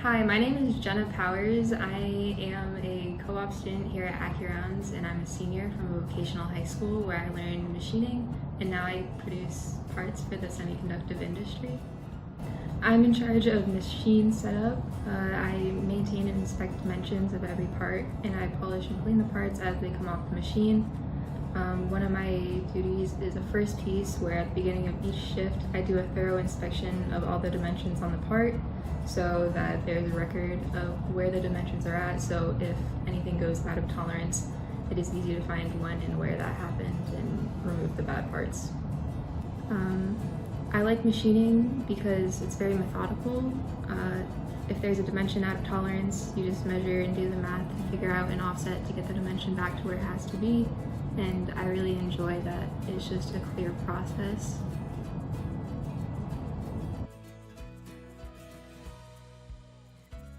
Hi, my name is Jenna Powers. I am a co-op student here at Accurons, and I'm a senior from a vocational high school where I learned machining, and now I produce parts for the semiconductor industry. I'm in charge of machine setup. I maintain and inspect dimensions of every part, and I polish and clean the parts as they come off the machine. One of my duties is a first piece where at the beginning of each shift I do a thorough inspection of all the dimensions on the part so that there's a record of where the dimensions are at, so if anything goes out of tolerance, it is easy to find when and where that happened and remove the bad parts. I like machining because it's very methodical. If there's a dimension out of tolerance, you just measure and do the math to figure out an offset to get the dimension back to where it has to be. And I really enjoy that it's just a clear process.